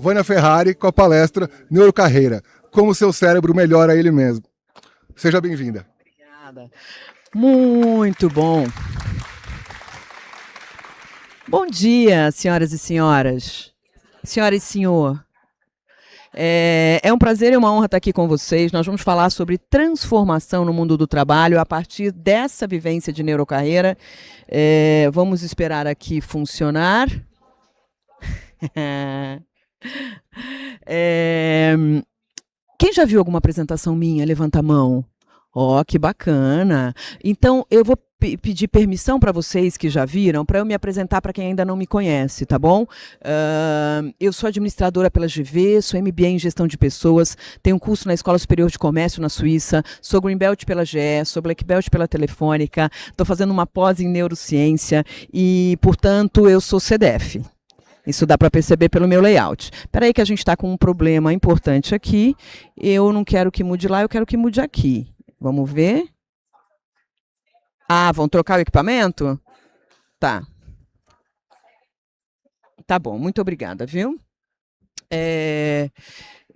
Vânia Ferrari com a palestra Neurocarreira, como o seu cérebro melhora ele mesmo. Seja bem-vinda. Obrigada. Muito bom. Bom dia, senhoras e senhores. Senhora e senhor. É um prazer e uma honra estar aqui com vocês. Nós vamos falar sobre transformação no mundo do trabalho a partir dessa vivência de neurocarreira. Vamos esperar aqui funcionar. Quem já viu alguma apresentação minha? Levanta a mão. Ó, que bacana. Então, eu vou pedir permissão para vocês que já viram, para eu me apresentar para quem ainda não me conhece, tá bom? Eu sou administradora pela GV, sou MBA em Gestão de Pessoas, tenho um curso na Escola Superior de Comércio na Suíça, sou Green Belt pela GE, sou Black Belt pela Telefônica, estou fazendo uma pós em Neurociência e, portanto, eu sou CDF. Isso dá para perceber pelo meu layout. Espera aí que a gente está com um problema importante aqui. Eu não quero que mude lá, eu quero que mude aqui. Vamos ver. Vão trocar o equipamento? Tá. Tá bom, muito obrigada, viu?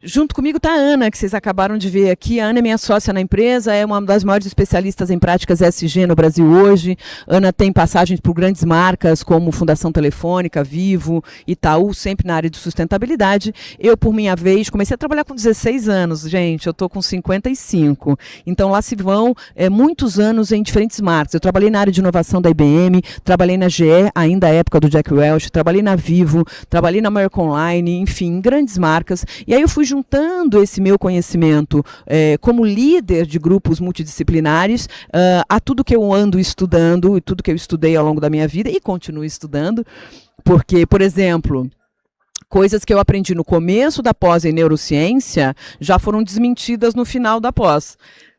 Junto comigo está a Ana, que vocês acabaram de ver aqui. A Ana é minha sócia na empresa, é uma das maiores especialistas em práticas ESG no Brasil hoje. Ana tem passagens por grandes marcas como Fundação Telefônica, Vivo, Itaú, sempre na área de sustentabilidade. Eu, por minha vez, comecei a trabalhar com 16 anos, gente, eu estou com 55. Então, lá se vão muitos anos em diferentes marcas. Eu trabalhei na área de inovação da IBM, trabalhei na GE, ainda à época do Jack Welch, trabalhei na Vivo, trabalhei na American Online, enfim, grandes marcas. E aí eu fui juntando esse meu conhecimento como líder de grupos multidisciplinares a tudo que eu ando estudando e tudo que eu estudei ao longo da minha vida e continuo estudando, porque, por exemplo, coisas que eu aprendi no começo da pós em neurociência já foram desmentidas no final da pós.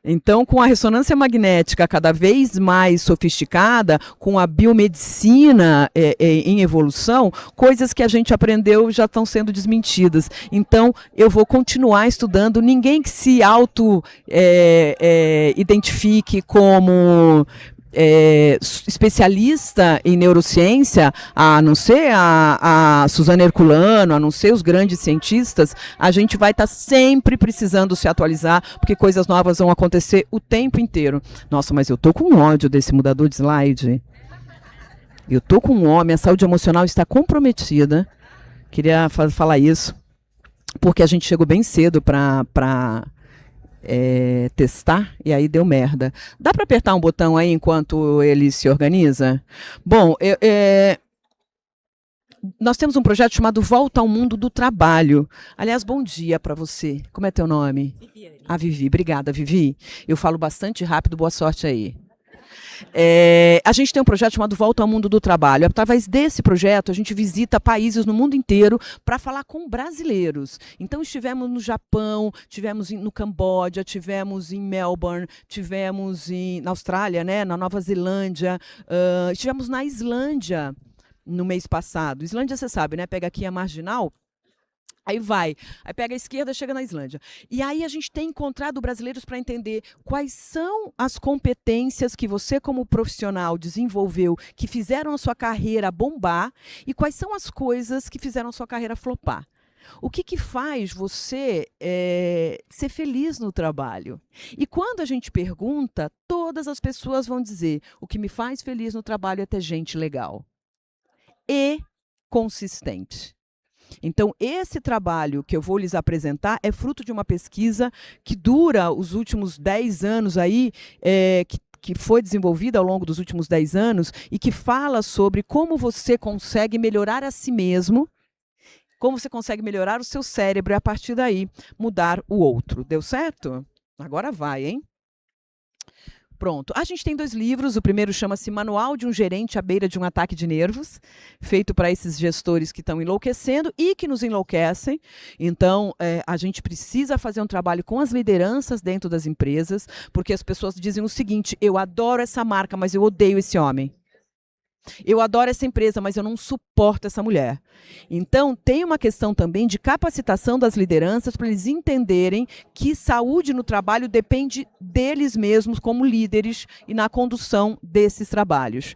Então, com a ressonância magnética cada vez mais sofisticada, com a biomedicina em evolução, coisas que a gente aprendeu já estão sendo desmentidas. Então, eu vou continuar estudando. Ninguém que se identifique como especialista em neurociência, a não ser a Suzana Herculano, a não ser os grandes cientistas, a gente vai estar sempre precisando se atualizar, porque coisas novas vão acontecer o tempo inteiro. Nossa, mas eu tô com ódio desse mudador de slide. Eu tô com minha saúde emocional está comprometida. Queria falar isso, porque a gente chegou bem cedo para testar, e aí deu merda. Dá para apertar um botão aí enquanto ele se organiza? Bom, nós temos um projeto chamado Volta ao Mundo do Trabalho. Aliás, bom dia para você. Como é teu nome? Viviane. Vivi. Obrigada, Vivi. Eu falo bastante rápido, boa sorte aí. A gente tem um projeto chamado Volta ao Mundo do Trabalho. Através desse projeto, a gente visita países no mundo inteiro para falar com brasileiros. Então, estivemos no Japão, estivemos no Camboja, estivemos em Melbourne, estivemos na Austrália, né, na Nova Zelândia, estivemos na Islândia no mês passado. Islândia, você sabe, né? Pega aqui a marginal. Aí pega a esquerda, chega na Islândia. E aí a gente tem encontrado brasileiros para entender quais são as competências que você, como profissional, desenvolveu, que fizeram a sua carreira bombar, e quais são as coisas que fizeram a sua carreira flopar. O que faz você ser feliz no trabalho? E quando a gente pergunta, todas as pessoas vão dizer: o que me faz feliz no trabalho é ter gente legal e consistente. Então, esse trabalho que eu vou lhes apresentar é fruto de uma pesquisa que dura os últimos 10 anos aí, que foi desenvolvida ao longo dos últimos 10 anos e que fala sobre como você consegue melhorar a si mesmo, como você consegue melhorar o seu cérebro e, a partir daí, mudar o outro. Deu certo? Agora vai, hein? Pronto. A gente tem 2 livros. O primeiro chama-se Manual de um Gerente à Beira de um Ataque de Nervos, feito para esses gestores que estão enlouquecendo e que nos enlouquecem. Então, a gente precisa fazer um trabalho com as lideranças dentro das empresas, porque as pessoas dizem o seguinte: eu adoro essa marca, mas eu odeio esse homem. Eu adoro essa empresa, mas eu não suporto essa mulher. Então, tem uma questão também de capacitação das lideranças para eles entenderem que saúde no trabalho depende deles mesmos como líderes e na condução desses trabalhos.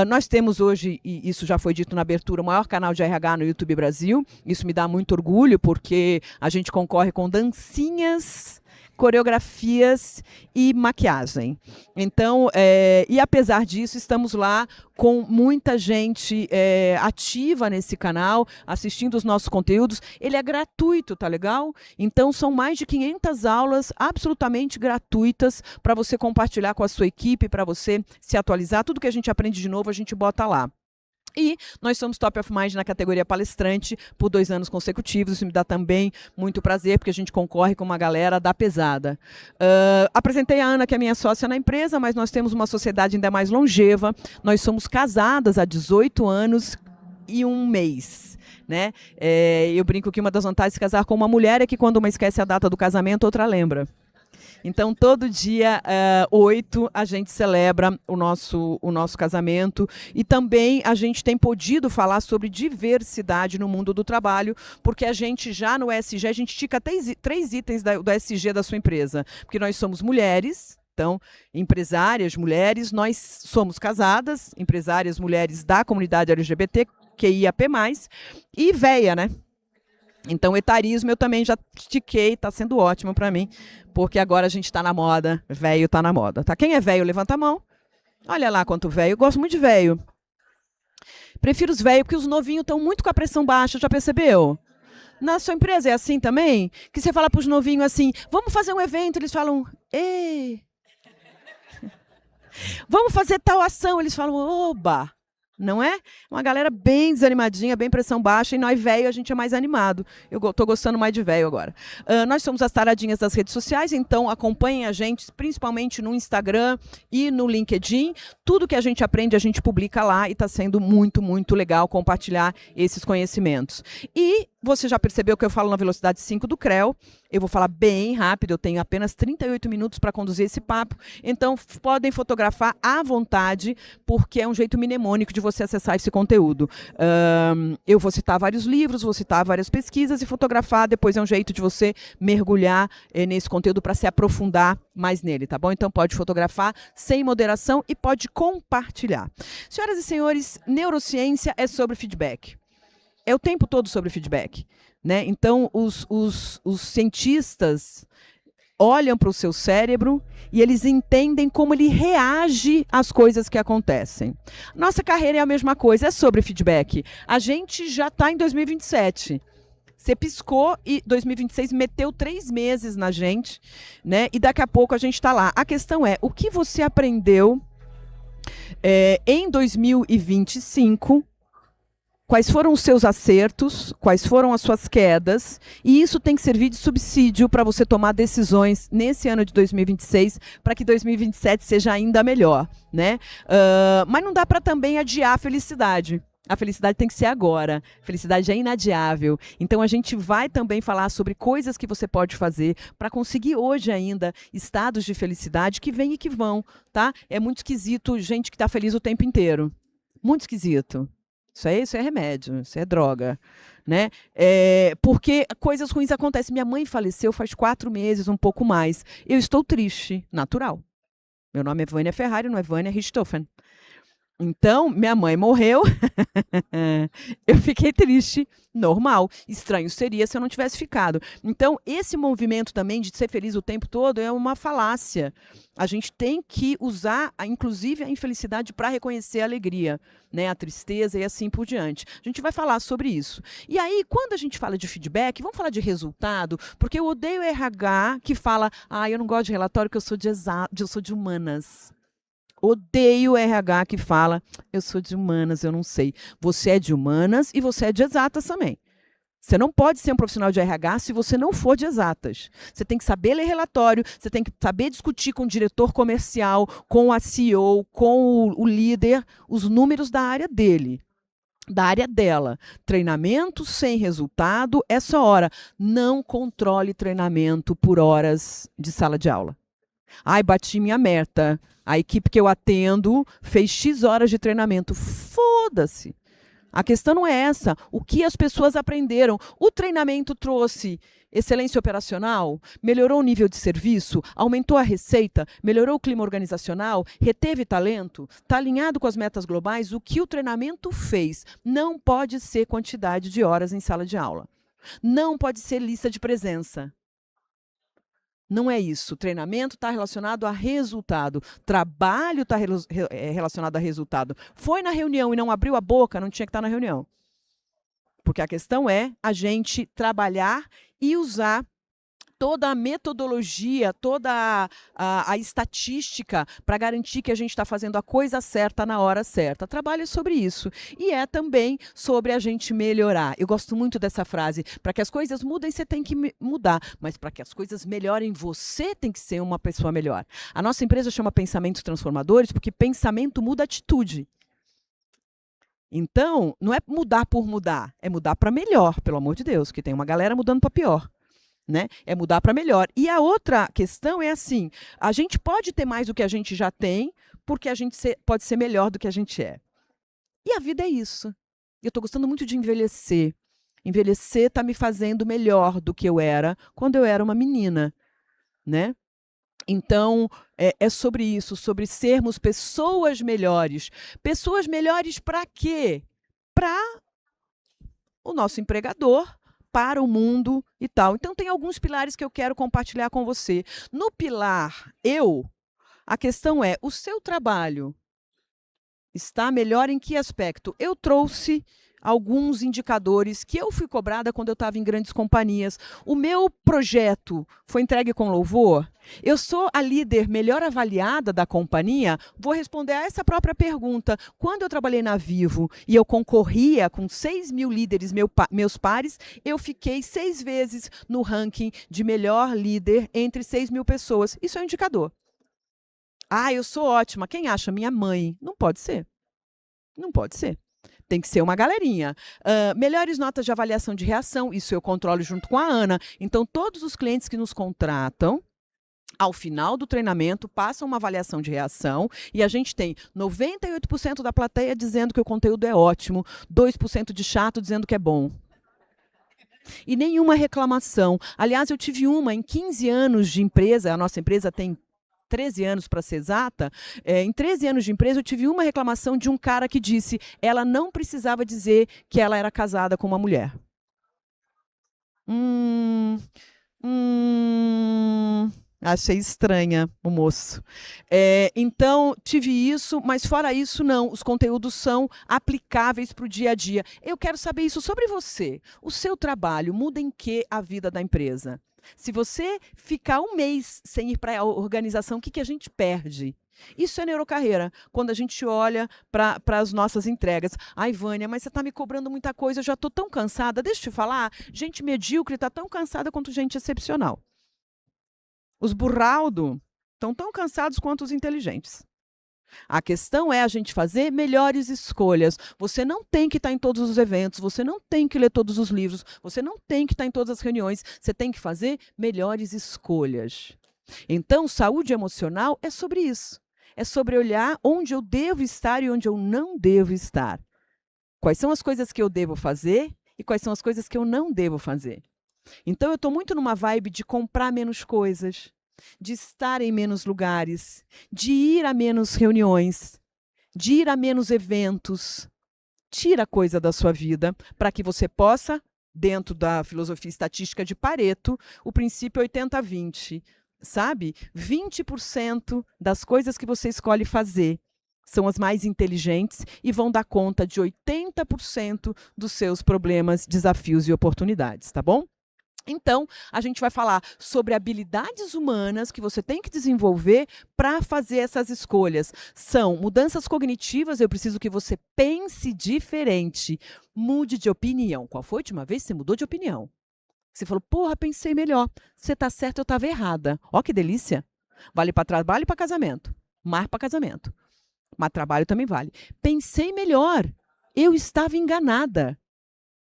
Nós temos hoje, e isso já foi dito na abertura, o maior canal de RH no YouTube Brasil. Isso me dá muito orgulho, porque a gente concorre com dancinhas, coreografias e maquiagem. Então, e apesar disso, estamos lá com muita gente ativa nesse canal, assistindo os nossos conteúdos. Ele é gratuito, tá legal? Então, são mais de 500 aulas absolutamente gratuitas para você compartilhar com a sua equipe, para você se atualizar. Tudo que a gente aprende de novo, a gente bota lá. E nós somos Top of Mind na categoria palestrante por 2 anos consecutivos. Isso me dá também muito prazer, porque a gente concorre com uma galera da pesada. Apresentei a Ana, que é minha sócia na empresa, mas nós temos uma sociedade ainda mais longeva. Nós somos casadas há 18 anos e 1 mês. Né? Eu brinco que uma das vantagens de casar com uma mulher é que quando uma esquece a data do casamento, outra lembra. Então, todo dia 8, a gente celebra o nosso casamento, e também a gente tem podido falar sobre diversidade no mundo do trabalho, porque a gente já no ESG, a gente tica 3 itens do ESG da sua empresa, porque nós somos mulheres. Então, empresárias, mulheres, nós somos casadas, empresárias, mulheres da comunidade LGBT, QIAP+, e véia, né? Então, etarismo eu também já estiquei, está sendo ótimo para mim, porque agora a gente está na moda, velho está na moda. Tá? Quem é velho, levanta a mão. Olha lá quanto velho, eu gosto muito de velho. Prefiro os velhos, porque os novinhos estão muito com a pressão baixa, já percebeu? Na sua empresa é assim também? Que você fala para os novinhos assim, vamos fazer um evento, eles falam, ei. Vamos fazer tal ação, eles falam, oba. Não é? Uma galera bem desanimadinha, bem pressão baixa, e nós, velho, a gente é mais animado. Eu estou gostando mais de velho agora. Nós somos as taradinhas das redes sociais, então acompanhem a gente, principalmente no Instagram e no LinkedIn. Tudo que a gente aprende, a gente publica lá, e está sendo muito, muito legal compartilhar esses conhecimentos. E você já percebeu que eu falo na velocidade 5 do CREO. Eu vou falar bem rápido, eu tenho apenas 38 minutos para conduzir esse papo. Então, podem fotografar à vontade, porque é um jeito mnemônico de você acessar esse conteúdo. Eu vou citar vários livros, vou citar várias pesquisas, e fotografar depois é um jeito de você mergulhar nesse conteúdo para se aprofundar mais nele, tá bom? Então, pode fotografar sem moderação e pode compartilhar. Senhoras e senhores, neurociência é sobre feedback. É o tempo todo sobre feedback, né? Então, os cientistas olham para o seu cérebro e eles entendem como ele reage às coisas que acontecem. Nossa carreira é a mesma coisa, é sobre feedback. A gente já está em 2027. Você piscou e 2026 meteu 3 meses na gente, né? E daqui a pouco a gente está lá. A questão é, o que você aprendeu em 2025? Quais foram os seus acertos, quais foram as suas quedas, e isso tem que servir de subsídio para você tomar decisões nesse ano de 2026, para que 2027 seja ainda melhor, né? Mas não dá para também adiar a felicidade. A felicidade tem que ser agora. A felicidade é inadiável. Então, a gente vai também falar sobre coisas que você pode fazer para conseguir hoje ainda estados de felicidade que vêm e que vão, tá? É muito esquisito gente que está feliz o tempo inteiro. Muito esquisito. Isso é remédio, isso é droga, né? Porque coisas ruins acontecem. Minha mãe faleceu faz 4 meses, um pouco mais. Eu estou triste, natural. Meu nome é Vânia Ferrari, não é Vânia Richthofen. Então, minha mãe morreu, eu fiquei triste, normal. Estranho seria se eu não tivesse ficado. Então, esse movimento também de ser feliz o tempo todo é uma falácia. A gente tem que usar, inclusive, a infelicidade para reconhecer a alegria, né? A tristeza e assim por diante. A gente vai falar sobre isso. E aí, quando a gente fala de feedback, vamos falar de resultado, porque eu odeio RH que fala, eu não gosto de relatório porque eu sou de humanas. Odeio o RH que fala, eu sou de humanas, eu não sei. Você é de humanas e você é de exatas também. Você não pode ser um profissional de RH se você não for de exatas. Você tem que saber ler relatório, você tem que saber discutir com o diretor comercial, com a CEO, com o líder, os números da área dele, da área dela. Treinamento sem resultado é só hora. Não controle treinamento por horas de sala de aula. Ai, bati minha meta. A equipe que eu atendo fez X horas de treinamento. Foda-se. A questão não é essa. O que as pessoas aprenderam? O treinamento trouxe excelência operacional, melhorou o nível de serviço, aumentou a receita, melhorou o clima organizacional, reteve talento, está alinhado com as metas globais. O que o treinamento fez não pode ser quantidade de horas em sala de aula. Não pode ser lista de presença. Não é isso. Treinamento está relacionado a resultado. Trabalho está relacionado a resultado. Foi na reunião e não abriu a boca, não tinha que estar na reunião. Porque a questão é a gente trabalhar e usar toda a metodologia, toda a estatística para garantir que a gente está fazendo a coisa certa na hora certa. Trabalho é sobre isso. E é também sobre a gente melhorar. Eu gosto muito dessa frase. Para que as coisas mudem, você tem que mudar. Mas para que as coisas melhorem, você tem que ser uma pessoa melhor. A nossa empresa chama Pensamentos Transformadores porque pensamento muda atitude. Então, não é mudar por mudar, é mudar para melhor, pelo amor de Deus, que tem uma galera mudando para pior. Né? É mudar para melhor. E a outra questão é assim, a gente pode ter mais do que a gente já tem, porque a gente pode ser melhor do que a gente é. E a vida é isso. Eu estou gostando muito de envelhecer. Envelhecer está me fazendo melhor do que eu era quando eu era uma menina. Né? Então, é sobre isso, sobre sermos pessoas melhores. Pessoas melhores para quê? Para o nosso empregador, para o mundo e tal. Então, tem alguns pilares que eu quero compartilhar com você. No pilar eu, a questão é, o seu trabalho está melhor em que aspecto? Eu trouxe alguns indicadores que eu fui cobrada quando eu estava em grandes companhias. O meu projeto foi entregue com louvor? Eu sou a líder melhor avaliada da companhia? Vou responder a essa própria pergunta. Quando eu trabalhei na Vivo e eu concorria com 6.000 líderes, meus pares, eu fiquei 6 vezes no ranking de melhor líder entre 6.000 pessoas. Isso é um indicador. Ah, eu sou ótima. Quem acha? Minha mãe. Não pode ser. Não pode ser. Tem que ser uma galerinha. Melhores notas de avaliação de reação, isso eu controlo junto com a Ana. Então, todos os clientes que nos contratam, ao final do treinamento, passam uma avaliação de reação e a gente tem 98% da plateia dizendo que o conteúdo é ótimo, 2% de chato dizendo que é bom. E nenhuma reclamação. Aliás, eu tive uma em 15 anos de empresa, a nossa empresa tem 13 anos, para ser exata, em 13 anos de empresa, eu tive uma reclamação de um cara que disse ela não precisava dizer que ela era casada com uma mulher. Achei estranha o moço. Então, tive isso, mas fora isso, não. Os conteúdos são aplicáveis para o dia a dia. Eu quero saber isso sobre você. O seu trabalho muda em que a vida da empresa? Se você ficar um mês sem ir para a organização, o que a gente perde? Isso é neurocarreira, quando a gente olha para as nossas entregas. Ai, Vânia, mas você está me cobrando muita coisa, eu já estou tão cansada. Deixa eu te falar, gente medíocre está tão cansada quanto gente excepcional. Os burraldo estão tão cansados quanto os inteligentes. A questão é a gente fazer melhores escolhas. Você não tem que estar em todos os eventos, você não tem que ler todos os livros, você não tem que estar em todas as reuniões, você tem que fazer melhores escolhas. Então, saúde emocional é sobre isso. É sobre olhar onde eu devo estar e onde eu não devo estar. Quais são as coisas que eu devo fazer e quais são as coisas que eu não devo fazer. Então, eu estou muito numa vibe de comprar menos coisas, de estar em menos lugares, de ir a menos reuniões, de ir a menos eventos. Tira coisa da sua vida para que você possa, dentro da filosofia estatística de Pareto, o princípio 80-20, sabe? 20% das coisas que você escolhe fazer são as mais inteligentes e vão dar conta de 80% dos seus problemas, desafios e oportunidades, tá bom? Então, a gente vai falar sobre habilidades humanas que você tem que desenvolver para fazer essas escolhas. São mudanças cognitivas, eu preciso que você pense diferente, mude de opinião. Qual foi a última vez que você mudou de opinião? Você falou, porra, pensei melhor. Você está certa, eu estava errada. Ó, que delícia. Vale para trabalho e para casamento. Mais para casamento. Mas trabalho também vale. Pensei melhor. Eu estava enganada.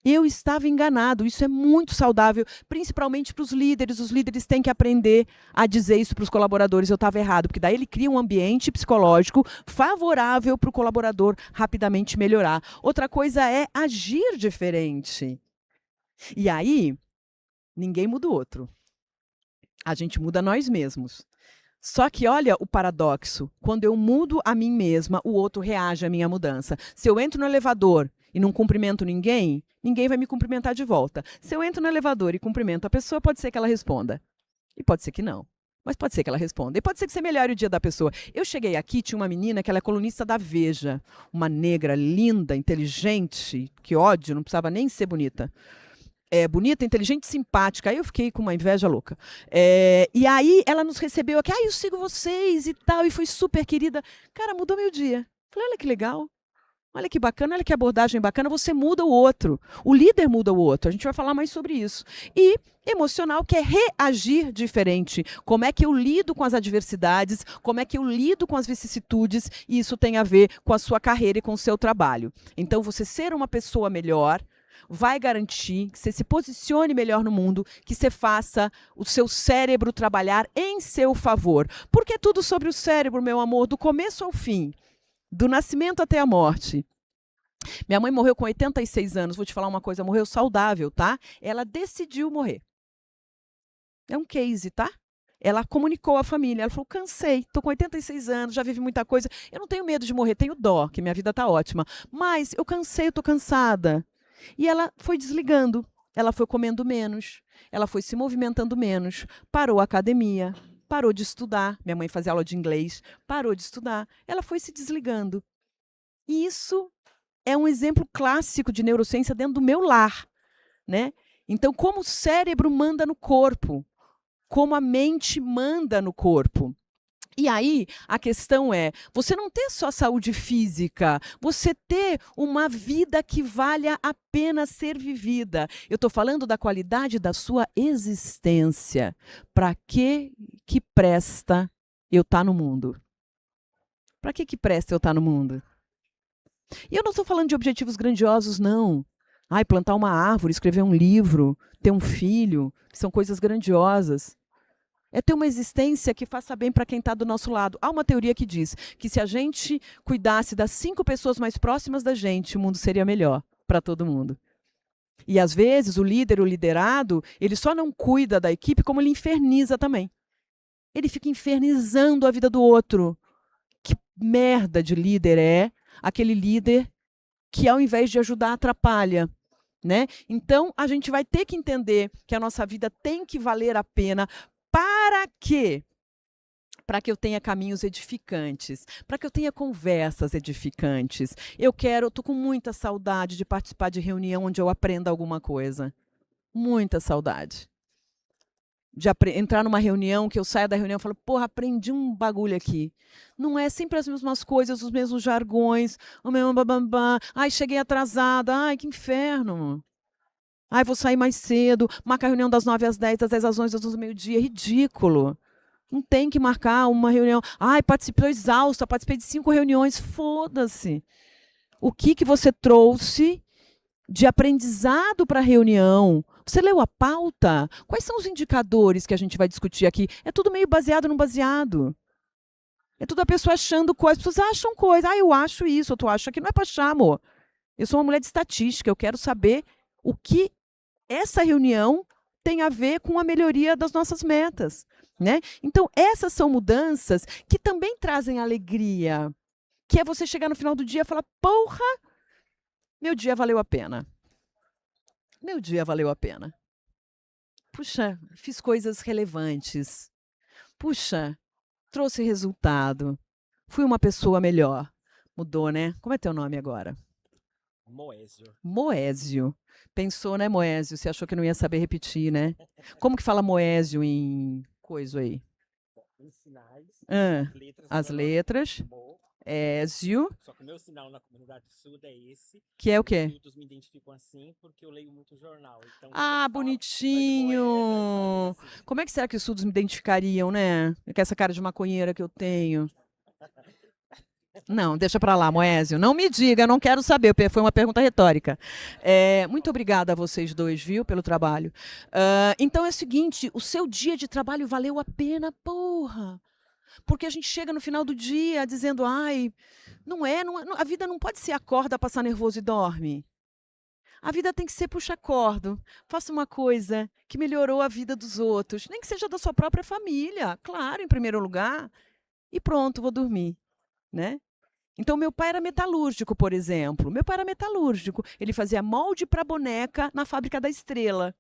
Eu estava enganado. Isso é muito saudável, principalmente para os líderes. Os líderes têm que aprender a dizer isso para os colaboradores. Eu estava errado, porque daí ele cria um ambiente psicológico favorável para o colaborador rapidamente melhorar. Outra coisa é agir diferente. E aí, ninguém muda o outro. A gente muda nós mesmos. Só que olha o paradoxo. Quando eu mudo a mim mesma, o outro reage à minha mudança. Se eu entro no elevador e não cumprimento ninguém, ninguém vai me cumprimentar de volta. Se eu entro no elevador e cumprimento a pessoa, pode ser que ela responda. E pode ser que não. Mas pode ser que ela responda. E pode ser que você melhore o dia da pessoa. Eu cheguei aqui, tinha uma menina que ela é colunista da Veja. Uma negra, linda, inteligente. Que ódio, não precisava nem ser bonita. Bonita, inteligente, simpática. Aí eu fiquei com uma inveja louca. E aí ela nos recebeu aqui. Eu sigo vocês e tal. E foi super querida. Cara, mudou meu dia. Falei, olha que legal. Olha que bacana, olha que abordagem bacana. Você muda o outro. O líder muda o outro. A gente vai falar mais sobre isso. E emocional, que é reagir diferente. Como é que eu lido com as adversidades, como é que eu lido com as vicissitudes, e isso tem a ver com a sua carreira e com o seu trabalho. Então, você ser uma pessoa melhor vai garantir que você se posicione melhor no mundo, que você faça o seu cérebro trabalhar em seu favor. Porque é tudo sobre o cérebro, meu amor, do começo ao fim, do nascimento até a morte. Minha mãe morreu com 86 anos, vou te falar uma coisa, morreu saudável, tá? Ela decidiu morrer. É um case, tá? Ela comunicou à família, ela falou, cansei, estou com 86 anos, já vivi muita coisa, eu não tenho medo de morrer, tenho dó, que minha vida está ótima, mas eu cansei, eu estou cansada. E ela foi desligando, ela foi comendo menos, ela foi se movimentando menos, parou a academia, parou de estudar, minha mãe fazia aula de inglês, parou de estudar, ela foi se desligando. E isso é um exemplo clássico de neurociência dentro do meu lar, né? Então, como o cérebro manda no corpo, como a mente manda no corpo. E aí, a questão é, você não ter só saúde física, você ter uma vida que valha a pena ser vivida. Eu estou falando da qualidade da sua existência. Para que presta eu estar no mundo? Para que presta eu estar no mundo? E eu não estou falando de objetivos grandiosos, não. Plantar uma árvore, escrever um livro, ter um filho, que são coisas grandiosas. É ter uma existência que faça bem para quem está do nosso lado. Há uma teoria que diz que se a gente cuidasse das 5 pessoas mais próximas da gente, o mundo seria melhor para todo mundo. E, às vezes, o líder, o liderado, ele só não cuida da equipe, como ele inferniza também. Ele fica infernizando a vida do outro. Que merda de líder é aquele líder que, ao invés de ajudar, atrapalha. Né? Então, a gente vai ter que entender que a nossa vida tem que valer a pena. Para quê? Para que eu tenha caminhos edificantes, para que eu tenha conversas edificantes. Eu estou com muita saudade de participar de reunião onde eu aprenda alguma coisa. Muita saudade. De entrar numa reunião, que eu saia da reunião e falo, porra, aprendi um bagulho aqui. Não é sempre as mesmas coisas, os mesmos jargões, o mesmo babambá. Cheguei atrasada, que inferno. Vou sair mais cedo, marcar a reunião das 9 às 10, das 10 às 11, das 11 ao meio-dia. Ridículo. Não tem que marcar uma reunião. Participei exausta, participei de 5 reuniões. Foda-se. O que você trouxe de aprendizado para a reunião? Você leu a pauta? Quais são os indicadores que a gente vai discutir aqui? É tudo meio baseado no baseado. É tudo a pessoa achando coisas. As pessoas acham coisas. Eu acho isso, tu acha que não é para achar, amor. Eu sou uma mulher de estatística, eu quero saber o que essa reunião tem a ver com a melhoria das nossas metas. Né? Então, essas são mudanças que também trazem alegria, que é você chegar no final do dia e falar, porra, meu dia valeu a pena. Meu dia valeu a pena. Puxa, fiz coisas relevantes. Puxa, trouxe resultado. Fui uma pessoa melhor. Mudou, né? Como é teu nome agora? Moésio. Moésio. Pensou, né, Moésio? Você achou que não ia saber repetir, né? Como que fala Moésio em coisa aí? Em sinais, As letras. Ézio. Só que o meu sinal na comunidade sul é esse. Que é o quê? Os surdos me identificam assim porque eu leio muito jornal. Então, bonitinho! Como é que será que os surdos me identificariam, né? Com essa cara de maconheira que eu tenho. Não, deixa para lá, Moésio. Não me diga, não quero saber. Foi uma pergunta retórica. Muito obrigada a vocês dois, viu, pelo trabalho. Então é o seguinte, o seu dia de trabalho valeu a pena, porra. Porque a gente chega no final do dia dizendo, ai, a vida não pode ser acorda, passar nervoso e dorme. A vida tem que ser puxa-cordo. Faça uma coisa que melhorou a vida dos outros, nem que seja da sua própria família, claro, em primeiro lugar. E pronto, vou dormir, né? Então, meu pai era metalúrgico, por exemplo. Meu pai era metalúrgico. Ele fazia molde para boneca na fábrica da Estrela.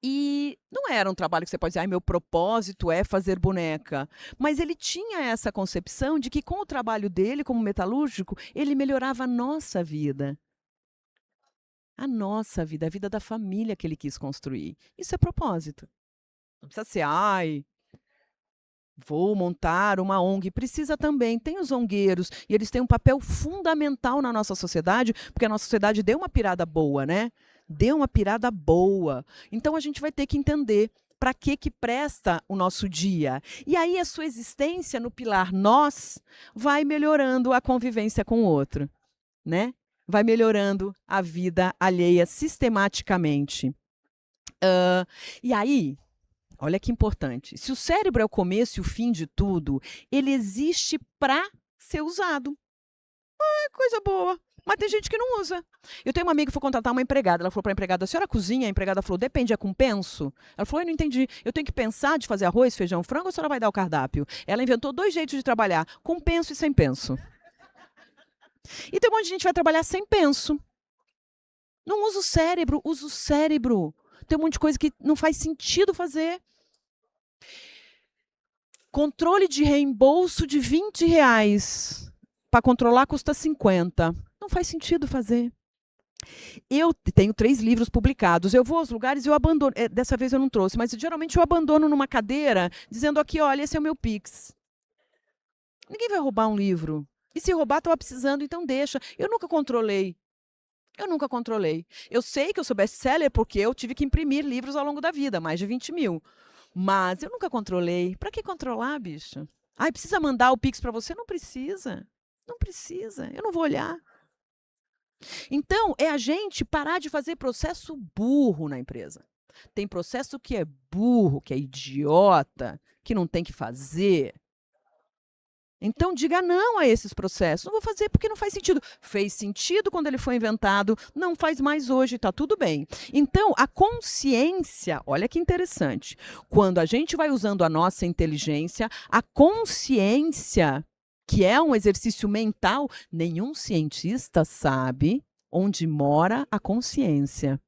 E não era um trabalho que você pode dizer, meu propósito é fazer boneca. Mas ele tinha essa concepção de que, com o trabalho dele como metalúrgico, ele melhorava a nossa vida. A nossa vida, a vida da família que ele quis construir. Isso é propósito. Não precisa ser, vou montar uma ONG. Precisa também. Tem os ongueiros, e eles têm um papel fundamental na nossa sociedade, porque a nossa sociedade deu uma pirada boa, né? Deu uma pirada boa. Então, a gente vai ter que entender para que presta o nosso dia. E aí, a sua existência no pilar nós vai melhorando a convivência com o outro, né? Vai melhorando a vida alheia sistematicamente. E aí, olha que importante. Se o cérebro é o começo e o fim de tudo, ele existe para ser usado. Coisa boa. Mas tem gente que não usa. Eu tenho uma amiga que foi contratar uma empregada. Ela falou para a empregada, a senhora cozinha? A empregada falou, depende, é com penso? Ela falou, eu não entendi. Eu tenho que pensar de fazer arroz, feijão, frango, ou a senhora vai dar o cardápio? Ela inventou 2 jeitos de trabalhar, com penso e sem penso. E tem um monte de gente que vai trabalhar sem penso. Não usa o cérebro, usa o cérebro. Tem um monte de coisa que não faz sentido fazer. Controle de reembolso de R$20. Para controlar custa 50. Não faz sentido fazer. Eu tenho 3 livros publicados. Eu vou aos lugares e eu abandono. Dessa vez eu não trouxe, mas geralmente eu abandono numa cadeira, dizendo aqui, olha, esse é o meu Pix. Ninguém vai roubar um livro. E se roubar, estava precisando, então deixa. Eu nunca controlei. Eu sei que eu sou best-seller porque eu tive que imprimir livros ao longo da vida, mais de 20 mil. Mas eu nunca controlei. Para que controlar, bicho? Precisa mandar o Pix para você? Não precisa. Não precisa. Eu não vou olhar. Então, é a gente parar de fazer processo burro na empresa. Tem processo que é burro, que é idiota, que não tem que fazer. Então, diga não a esses processos. Não vou fazer porque não faz sentido. Fez sentido quando ele foi inventado, não faz mais hoje, está tudo bem. Então, a consciência, olha que interessante. Quando a gente vai usando a nossa inteligência, a consciência, que é um exercício mental, nenhum cientista sabe onde mora a consciência.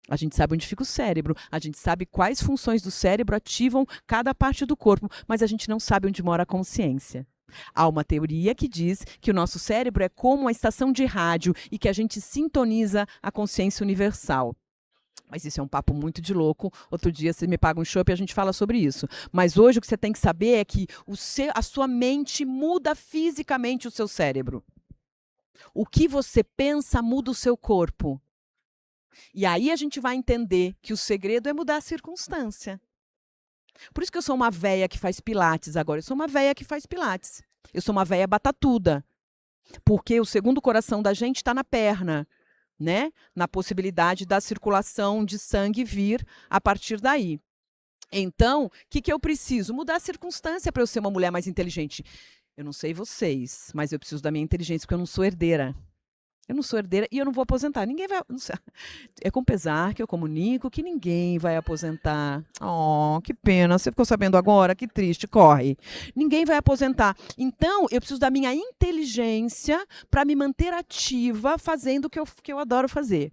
A gente sabe onde fica o cérebro, a gente sabe quais funções do cérebro ativam cada parte do corpo, mas a gente não sabe onde mora a consciência. Há uma teoria que diz que o nosso cérebro é como uma estação de rádio e que a gente sintoniza a consciência universal. Mas isso é um papo muito de louco. Outro dia você me paga um chopp e a gente fala sobre isso. Mas hoje o que você tem que saber é que a sua mente muda fisicamente o seu cérebro. O que você pensa muda o seu corpo. E aí a gente vai entender que o segredo é mudar a circunstância. Por isso que eu sou uma véia que faz pilates agora. Eu sou uma véia que faz pilates. Eu sou uma véia batatuda. Porque o segundo coração da gente está na perna, né? Na possibilidade da circulação de sangue vir a partir daí. Então, o que eu preciso? Mudar a circunstância para eu ser uma mulher mais inteligente. Eu não sei vocês, mas eu preciso da minha inteligência porque eu não sou herdeira. Eu não sou herdeira e eu não vou aposentar. Ninguém vai. É com pesar que eu comunico que ninguém vai aposentar. Oh, que pena. Você ficou sabendo agora? Que triste. Corre. Ninguém vai aposentar. Então, eu preciso da minha inteligência para me manter ativa fazendo o que eu adoro fazer.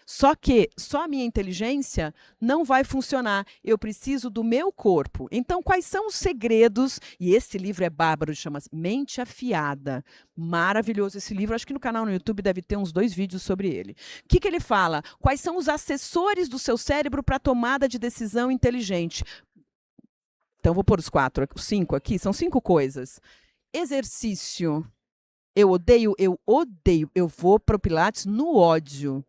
Só que só a minha inteligência não vai funcionar. Eu preciso do meu corpo. Então, quais são os segredos? E esse livro é bárbaro, chama-se Mente Afiada. Maravilhoso esse livro. Acho que no canal no YouTube deve ter uns 2 vídeos sobre ele. O que ele fala? Quais são os assessores do seu cérebro para a tomada de decisão inteligente? Então, vou pôr os 5 aqui. São 5 coisas. Exercício. Eu odeio. Eu vou para o Pilates no ódio.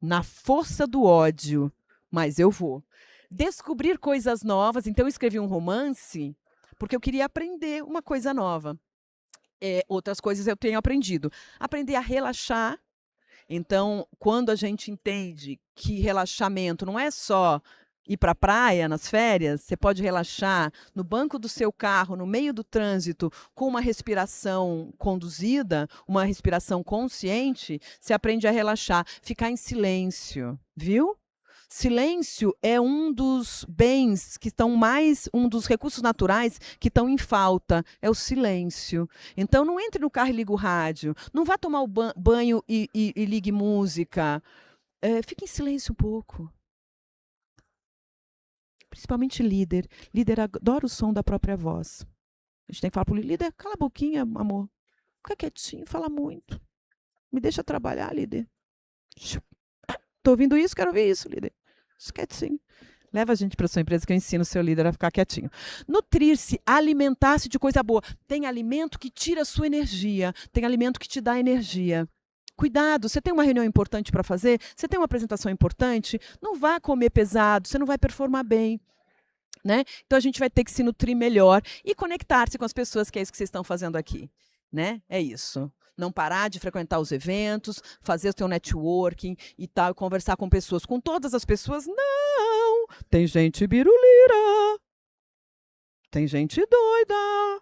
Na força do ódio, mas eu vou. Descobrir coisas novas. Então, eu escrevi um romance porque eu queria aprender uma coisa nova. Outras coisas eu tenho aprendido. Aprender a relaxar. Então, quando a gente entende que relaxamento não é só ir para a praia nas férias, você pode relaxar no banco do seu carro, no meio do trânsito, com uma respiração conduzida, uma respiração consciente, você aprende a relaxar, ficar em silêncio, viu? Silêncio é um dos bens que estão mais, um dos recursos naturais que estão em falta, é o silêncio. Então não entre no carro e ligue o rádio, não vá tomar o banho e ligue música. Fique em silêncio um pouco. Principalmente líder. Líder adora o som da própria voz. A gente tem que falar para o líder, cala a boquinha, amor. Fica quietinho, fala muito. Me deixa trabalhar, líder. Estou ouvindo isso, quero ouvir isso, líder. Quietinho. Leva a gente para sua empresa que eu ensino o seu líder a ficar quietinho. Nutrir-se, alimentar-se de coisa boa. Tem alimento que tira a sua energia. Tem alimento que te dá energia. Cuidado, você tem uma reunião importante para fazer? Você tem uma apresentação importante? Não vá comer pesado, você não vai performar bem. Né? Então a gente vai ter que se nutrir melhor e conectar-se com as pessoas, que é isso que vocês estão fazendo aqui. Né? É isso. Não parar de frequentar os eventos, fazer o seu networking e tal, conversar com pessoas. Com todas as pessoas, não! Tem gente birulira. Tem gente doida.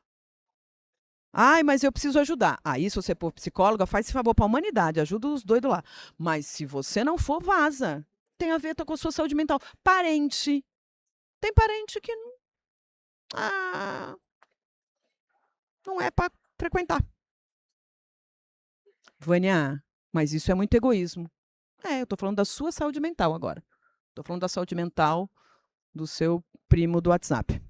Ai, mas eu preciso ajudar. Aí, se você for psicóloga, faz esse favor para a humanidade, ajuda os doidos lá. Mas se você não for, vaza. Tem a ver com a sua saúde mental. Parente. Tem parente que não é para frequentar. Vânia, mas isso é muito egoísmo. Eu estou falando da sua saúde mental agora. Estou falando da saúde mental do seu primo do WhatsApp.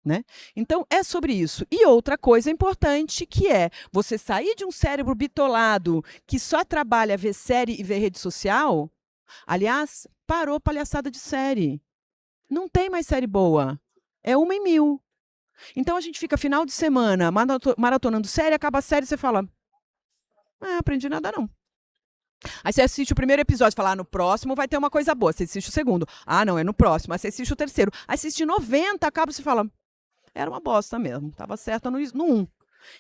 Né? Então, é sobre isso. E outra coisa importante que é você sair de um cérebro bitolado que só trabalha ver série e ver rede social. Aliás, parou palhaçada de série. Não tem mais série boa. É 1 em 1000. Então, a gente fica final de semana maratonando série, acaba a série e você fala, aprendi nada não. Aí você assiste o primeiro episódio e fala, no próximo vai ter uma coisa boa. Você assiste o segundo. Não, é no próximo. Aí você assiste o terceiro. Aí você assiste 90, acaba e você fala, era uma bosta mesmo. Estava certa no 1.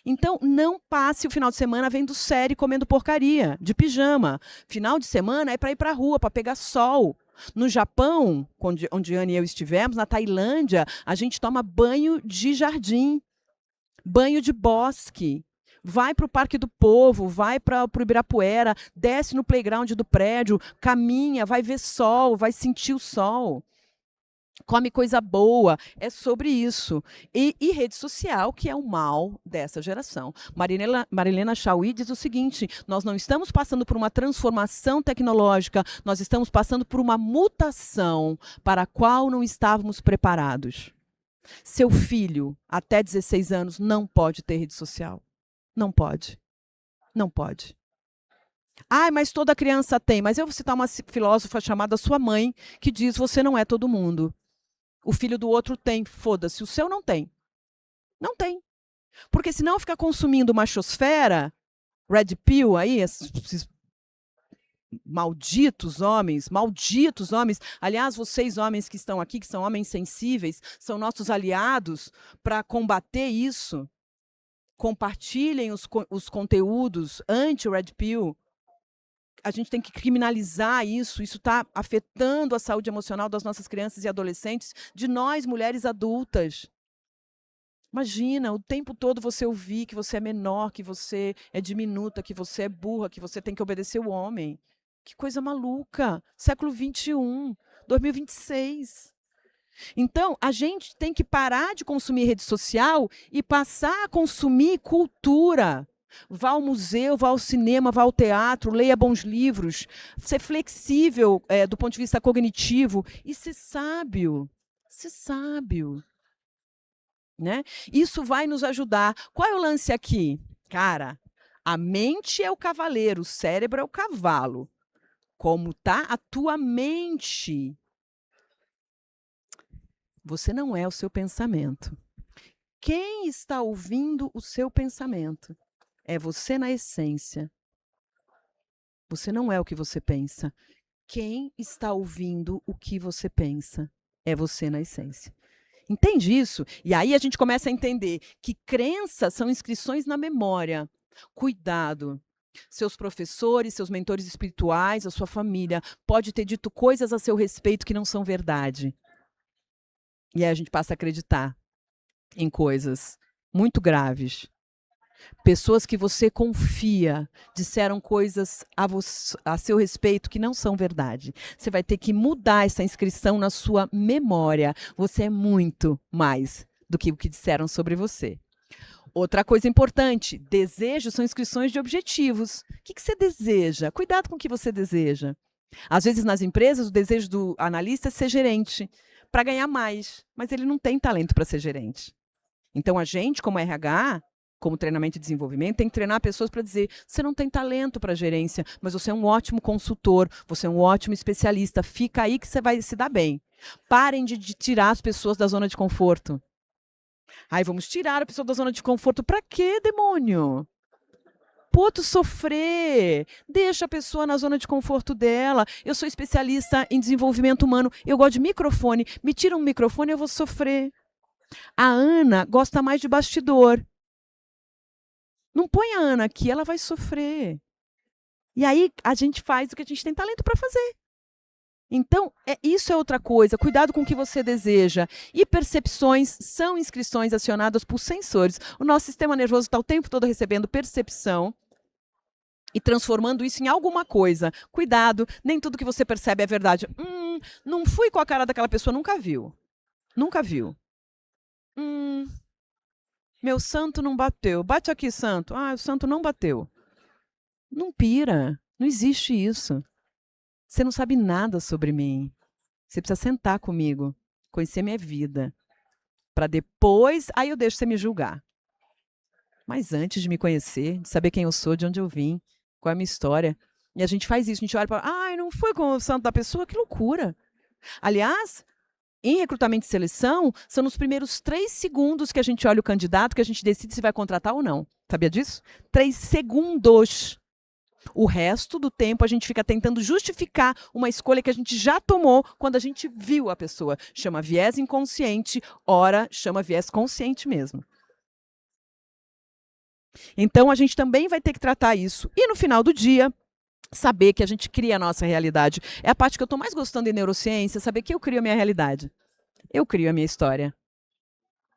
Então, não passe o final de semana vendo série, comendo porcaria, de pijama. Final de semana é para ir para a rua, para pegar sol. No Japão, onde Ana e eu estivemos, na Tailândia, a gente toma banho de jardim, banho de bosque. Vai para o Parque do Povo, vai para o Ibirapuera, desce no playground do prédio, caminha, vai ver sol, vai sentir o sol. Come coisa boa, é sobre isso. E rede social, que é o mal dessa geração. Marilena Chauí diz o seguinte, nós não estamos passando por uma transformação tecnológica, nós estamos passando por uma mutação para a qual não estávamos preparados. Seu filho, até 16 anos, não pode ter rede social. Não pode. Não pode. Mas toda criança tem. Mas eu vou citar uma filósofa chamada sua mãe, que diz, você não é todo mundo. O filho do outro tem, foda-se. O seu não tem. Não tem. Porque senão fica consumindo machosfera, red pill aí, esses malditos homens. Aliás, vocês homens que estão aqui, que são homens sensíveis, são nossos aliados para combater isso. Compartilhem os conteúdos anti-red pill. A gente tem que criminalizar isso. Isso está afetando a saúde emocional das nossas crianças e adolescentes, de nós, mulheres adultas. Imagina, o tempo todo você ouvir que você é menor, que você é diminuta, que você é burra, que você tem que obedecer o homem. Que coisa maluca. Século XXI, 2026. Então, a gente tem que parar de consumir rede social e passar a consumir cultura. Vá ao museu, vá ao cinema, vá ao teatro, leia bons livros, ser flexível do ponto de vista cognitivo e ser sábio. Ser sábio. Né? Isso vai nos ajudar. Qual é o lance aqui? Cara, a mente é o cavaleiro, o cérebro é o cavalo. Como está a tua mente? Você não é o seu pensamento. Quem está ouvindo o seu pensamento? É você na essência. Você não é o que você pensa. Quem está ouvindo o que você pensa? É você na essência. Entende isso? E aí a gente começa a entender que crenças são inscrições na memória. Cuidado. Seus professores, seus mentores espirituais, a sua família pode ter dito coisas a seu respeito que não são verdade. E aí a gente passa a acreditar em coisas muito graves. Pessoas que você confia disseram coisas a seu respeito que não são verdade. Você vai ter que mudar essa inscrição na sua memória. Você é muito mais do que o que disseram sobre você. Outra coisa importante, desejos são inscrições de objetivos. O que você deseja? Cuidado com o que você deseja. Às vezes, nas empresas, o desejo do analista é ser gerente, para ganhar mais, mas ele não tem talento para ser gerente. Então, a gente, como RH, como treinamento e desenvolvimento, tem que treinar pessoas para dizer, você não tem talento para gerência, mas você é um ótimo consultor, você é um ótimo especialista, fica aí que você vai se dar bem. Parem de tirar as pessoas da zona de conforto. Ai, vamos tirar a pessoa da zona de conforto. Para quê, demônio? Pô, tu sofrer. Deixa a pessoa na zona de conforto dela. Eu sou especialista em desenvolvimento humano. Eu gosto de microfone. Me tira um microfone, eu vou sofrer. A Ana gosta mais de bastidor. Não põe a Ana aqui, ela vai sofrer. E aí a gente faz o que a gente tem talento para fazer. Então, isso é outra coisa. Cuidado com o que você deseja. E percepções são inscrições acionadas por sensores. O nosso sistema nervoso está o tempo todo recebendo percepção e transformando isso em alguma coisa. Cuidado, nem tudo que você percebe é verdade. Não fui com a cara daquela pessoa, nunca viu. Nunca viu. Meu santo não bateu. Bate aqui, santo. Ah, o santo não bateu. Não pira. Não existe isso. Você não sabe nada sobre mim. Você precisa sentar comigo, conhecer minha vida, para depois, aí eu deixo você me julgar. Mas antes de me conhecer, de saber quem eu sou, de onde eu vim, qual é a minha história. E a gente faz isso, a gente olha para, ai, não foi com o santo da pessoa, que loucura. Aliás, em recrutamento e seleção, são nos primeiros 3 segundos que a gente olha o candidato, que a gente decide se vai contratar ou não. Sabia disso? 3 segundos. O resto do tempo a gente fica tentando justificar uma escolha que a gente já tomou quando a gente viu a pessoa. Chama viés inconsciente, ora chama viés consciente mesmo. Então a gente também vai ter que tratar isso. E no final do dia, saber que a gente cria a nossa realidade. É a parte que eu estou mais gostando em neurociência, saber que eu crio a minha realidade. Eu crio a minha história.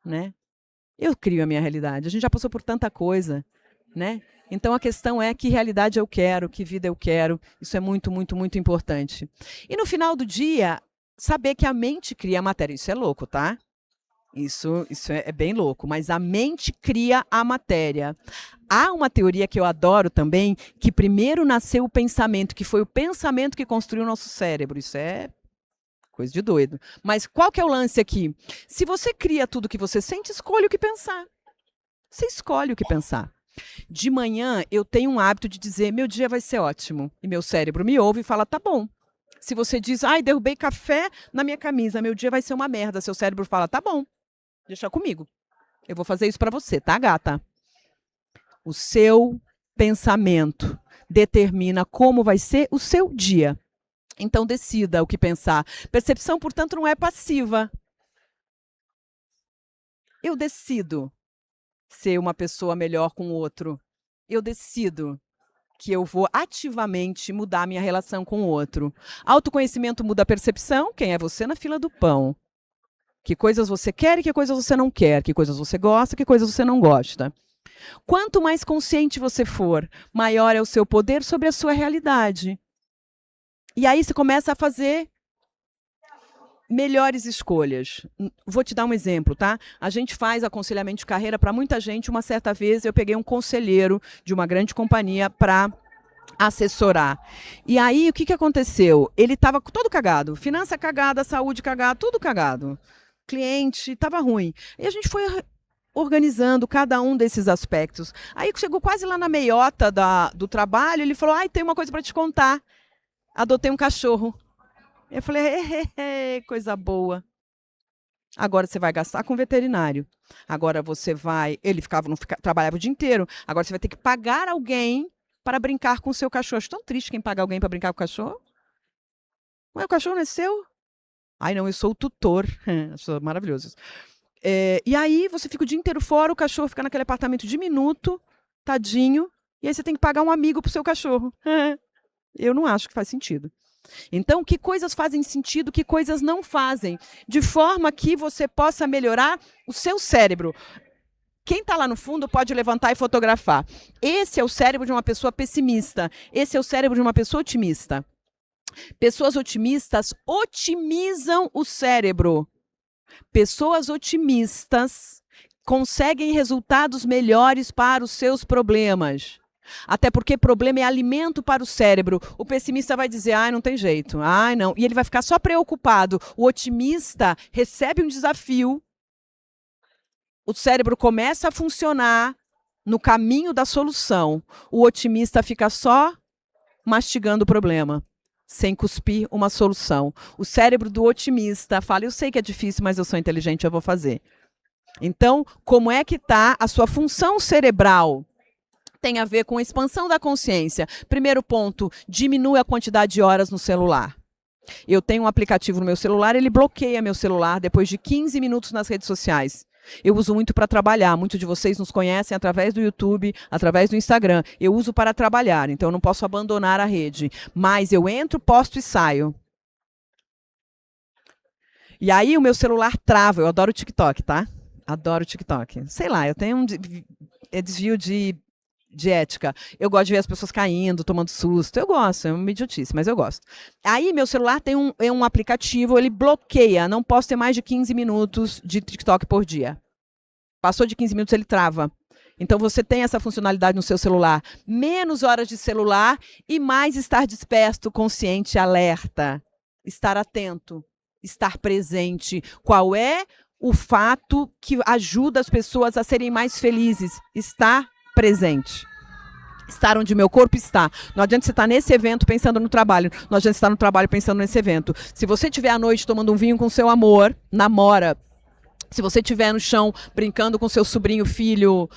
Né? Eu crio a minha realidade. A gente já passou por tanta coisa, né? Então, a questão é que realidade eu quero, que vida eu quero. Isso é muito, muito, muito importante. E no final do dia, saber que a mente cria a matéria. Isso é louco, tá? Isso é bem louco. Mas a mente cria a matéria. Há uma teoria que eu adoro também, que primeiro nasceu o pensamento, que foi o pensamento que construiu o nosso cérebro. Isso é coisa de doido. Mas qual que é o lance aqui? Se você cria tudo que você sente, escolhe o que pensar. Você escolhe o que pensar. De manhã, eu tenho um hábito de dizer, meu dia vai ser ótimo. E meu cérebro me ouve e fala, tá bom. Se você diz, ai, derrubei café na minha camisa, meu dia vai ser uma merda. Seu cérebro fala, tá bom, deixa comigo. Eu vou fazer isso para você, tá, gata? O seu pensamento determina como vai ser o seu dia. Então, decida o que pensar. Percepção, portanto, não é passiva. Eu decido ser uma pessoa melhor com o outro. Eu decido que eu vou ativamente mudar a minha relação com o outro. Autoconhecimento muda a percepção. Quem é você na fila do pão? Que coisas você quer e que coisas você não quer. Que coisas você gosta e que coisas você não gosta. Quanto mais consciente você for, maior é o seu poder sobre a sua realidade. E aí você começa a fazer melhores escolhas. Vou te dar um exemplo, tá? A gente faz aconselhamento de carreira para muita gente. Uma certa vez eu peguei um conselheiro de uma grande companhia para assessorar. E aí, o que aconteceu? Ele estava todo cagado. Finança cagada, saúde cagada, tudo cagado. Cliente, estava ruim. E a gente foi organizando cada um desses aspectos. Aí chegou quase lá na meiota do trabalho, ele falou, ai, tem uma coisa para te contar. Adotei um cachorro. Eu falei, coisa boa. Agora você vai gastar com veterinário. Agora você vai... Ele trabalhava o dia inteiro. Agora você vai ter que pagar alguém para brincar com o seu cachorro. Acho tão triste quem paga alguém para brincar com o cachorro. Ué, o cachorro não é seu? Ai, não, eu sou o tutor. Acho maravilhoso isso. E aí você fica o dia inteiro fora, o cachorro fica naquele apartamento diminuto, tadinho, e aí você tem que pagar um amigo pro seu cachorro. Eu não acho que faz sentido. Então, que coisas fazem sentido, que coisas não fazem, de forma que você possa melhorar o seu cérebro. Quem está lá no fundo pode levantar e fotografar. Esse é o cérebro de uma pessoa pessimista. Esse é o cérebro de uma pessoa otimista. Pessoas otimistas otimizam o cérebro. Pessoas otimistas conseguem resultados melhores para os seus problemas. Até porque problema é alimento para o cérebro. O pessimista vai dizer, ai, não tem jeito, ai, não. E ele vai ficar só preocupado. O otimista recebe um desafio, o cérebro começa a funcionar no caminho da solução. O otimista fica só mastigando o problema, sem cuspir uma solução. O cérebro do otimista fala, eu sei que é difícil, mas eu sou inteligente, eu vou fazer. Então, como é que está a sua função cerebral? Tem a ver com a expansão da consciência. Primeiro ponto, diminui a quantidade de horas no celular. Eu tenho um aplicativo no meu celular, ele bloqueia meu celular depois de 15 minutos nas redes sociais. Eu uso muito para trabalhar. Muitos de vocês nos conhecem através do YouTube, através do Instagram. Eu uso para trabalhar, então eu não posso abandonar a rede. Mas eu entro, posto e saio. E aí o meu celular trava. Eu adoro o TikTok, tá? Adoro o TikTok. Sei lá, eu tenho um desvio de ética. Eu gosto de ver as pessoas caindo, tomando susto. Eu gosto, é uma idiotice, mas eu gosto. Aí meu celular tem um aplicativo, ele bloqueia. Não posso ter mais de 15 minutos de TikTok por dia. Passou de 15 minutos, ele trava. Então você tem essa funcionalidade no seu celular. Menos horas de celular e mais estar desperto, consciente, alerta. Estar atento, estar presente. Qual é o fato que ajuda as pessoas a serem mais felizes? Estar presente. Estar onde meu corpo está. Não adianta você estar nesse evento pensando no trabalho. Não adianta você estar no trabalho pensando nesse evento. Se você estiver à noite tomando um vinho com seu amor, namora. Se você estiver no chão brincando com seu sobrinho, filho,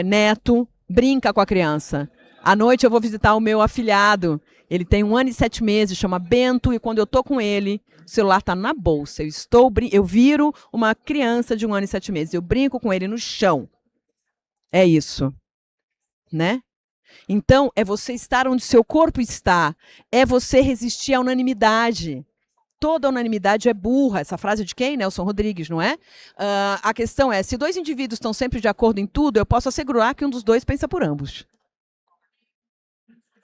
neto, brinca com a criança. À noite eu vou visitar o meu afilhado. Ele tem 1 ano e 7 meses, chama Bento, e quando eu estou com ele, o celular está na bolsa. Eu viro uma criança de 1 ano e 7 meses. Eu brinco com ele no chão. É isso. Né? Então, é você estar onde seu corpo está. É você resistir à unanimidade. Toda unanimidade é burra. Essa frase é de quem? Nelson Rodrigues, não é? A questão é, se 2 indivíduos estão sempre de acordo em tudo, eu posso assegurar que um dos 2 pensa por ambos.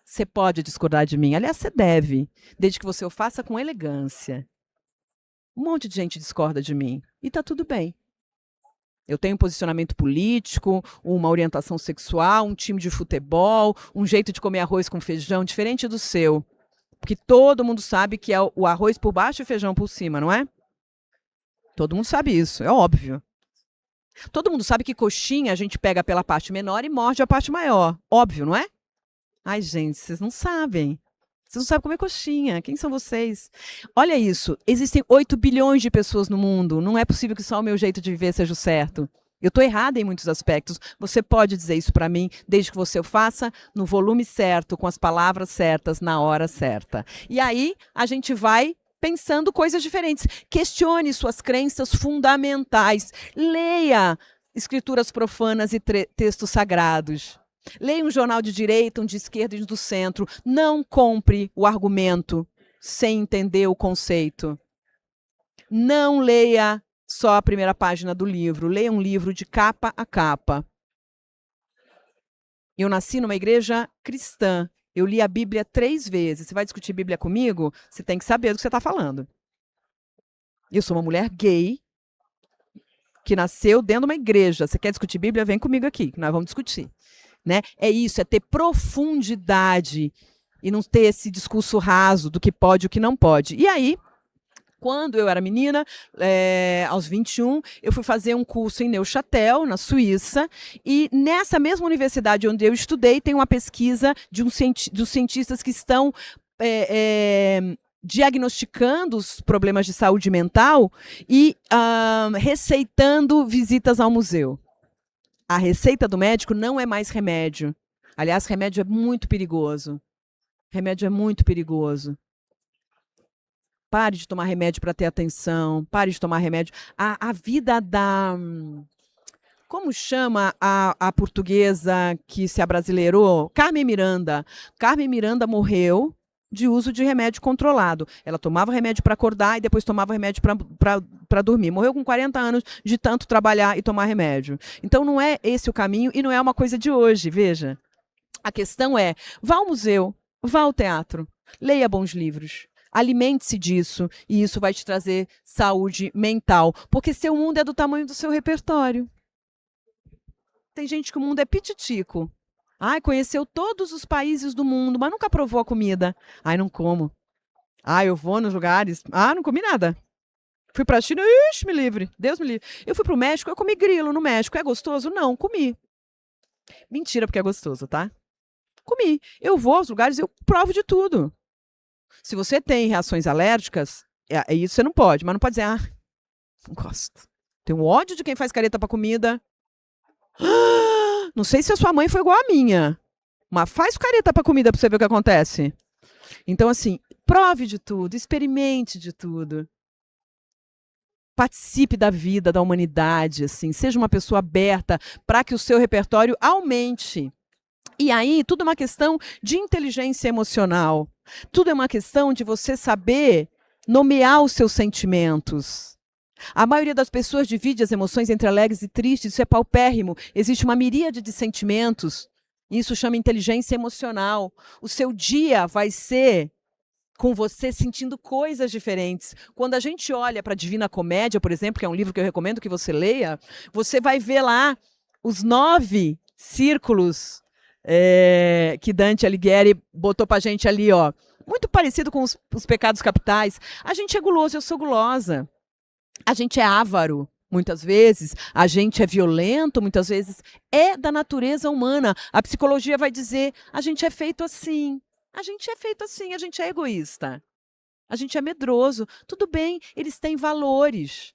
Você pode discordar de mim. Aliás, você deve, desde que você o faça com elegância. Um monte de gente discorda de mim. E está tudo bem. Eu tenho um posicionamento político, uma orientação sexual, um time de futebol, um jeito de comer arroz com feijão diferente do seu. Porque todo mundo sabe que é o arroz por baixo e o feijão por cima, não é? Todo mundo sabe isso, é óbvio. Todo mundo sabe que coxinha a gente pega pela parte menor e morde a parte maior. Óbvio, não é? Ai, gente, vocês não sabem. Vocês não sabem comer coxinha. Quem são vocês? Olha isso. Existem 8 bilhões de pessoas no mundo. Não é possível que só o meu jeito de viver seja o certo. Eu estou errada em muitos aspectos. Você pode dizer isso para mim, desde que você o faça no volume certo, com as palavras certas, na hora certa. E aí, a gente vai pensando coisas diferentes. Questione suas crenças fundamentais. Leia escrituras profanas e textos sagrados. Leia um jornal de direita, um de esquerda e um do centro. Não compre o argumento sem entender o conceito. Não leia só a primeira página do livro. Leia um livro de capa a capa. Eu nasci numa igreja cristã. Eu li a Bíblia 3 vezes. Você vai discutir Bíblia comigo? Você tem que saber do que você está falando. Eu sou uma mulher gay que nasceu dentro de uma igreja. Você quer discutir Bíblia? Vem comigo aqui, que nós vamos discutir. Né? É isso, é ter profundidade e não ter esse discurso raso do que pode e o que não pode. E aí, quando eu era menina, aos 21, eu fui fazer um curso em Neuchâtel, na Suíça, e nessa mesma universidade onde eu estudei, tem uma pesquisa dos cientistas que estão diagnosticando os problemas de saúde mental e receitando visitas ao museu. A receita do médico não é mais remédio. Aliás, remédio é muito perigoso. Remédio é muito perigoso. Pare de tomar remédio para ter atenção. Pare de tomar remédio. A vida da... Como chama a portuguesa que se abrasileirou? Carmen Miranda. Carmen Miranda morreu de uso de remédio controlado. Ela tomava remédio para acordar e depois tomava remédio para dormir. Morreu com 40 anos de tanto trabalhar e tomar remédio. Então não é esse o caminho e não é uma coisa de hoje, veja. A questão é, vá ao museu, vá ao teatro, leia bons livros. Alimente-se disso e isso vai te trazer saúde mental. Porque seu mundo é do tamanho do seu repertório. Tem gente que o mundo é pititico. Ai, conheceu todos os países do mundo, mas nunca provou a comida. Ai, não como. Ai, eu vou nos lugares. Ah, não comi nada. Fui pra China, ixi, me livre. Deus me livre. Eu fui pro México, eu comi grilo no México. É gostoso? Não, comi. Mentira, porque é gostoso, tá? Comi. Eu vou aos lugares, eu provo de tudo. Se você tem reações alérgicas, isso você não pode. Mas não pode dizer, não gosto. Tenho ódio de quem faz careta pra comida. Não sei se a sua mãe foi igual a minha, mas faz careta pra comida pra você ver o que acontece. Então, assim, prove de tudo, experimente de tudo. Participe da vida, da humanidade, assim, seja uma pessoa aberta para que o seu repertório aumente. E aí, tudo é uma questão de inteligência emocional. Tudo é uma questão de você saber nomear os seus sentimentos. A maioria das pessoas divide as emoções entre alegres e tristes, isso é paupérrimo. Existe uma miríade de sentimentos, isso chama inteligência emocional. O seu dia vai ser com você sentindo coisas diferentes. Quando a gente olha para a Divina Comédia, por exemplo, que é um livro que eu recomendo que você leia, você vai ver lá os 9 círculos que Dante Alighieri botou para a gente ali, ó. Muito parecido com os pecados capitais. A gente é guloso, eu sou gulosa. A gente é avaro, muitas vezes. A gente é violento, muitas vezes. É da natureza humana. A psicologia vai dizer, a gente é feito assim. A gente é feito assim, a gente é egoísta. A gente é medroso. Tudo bem, eles têm valores.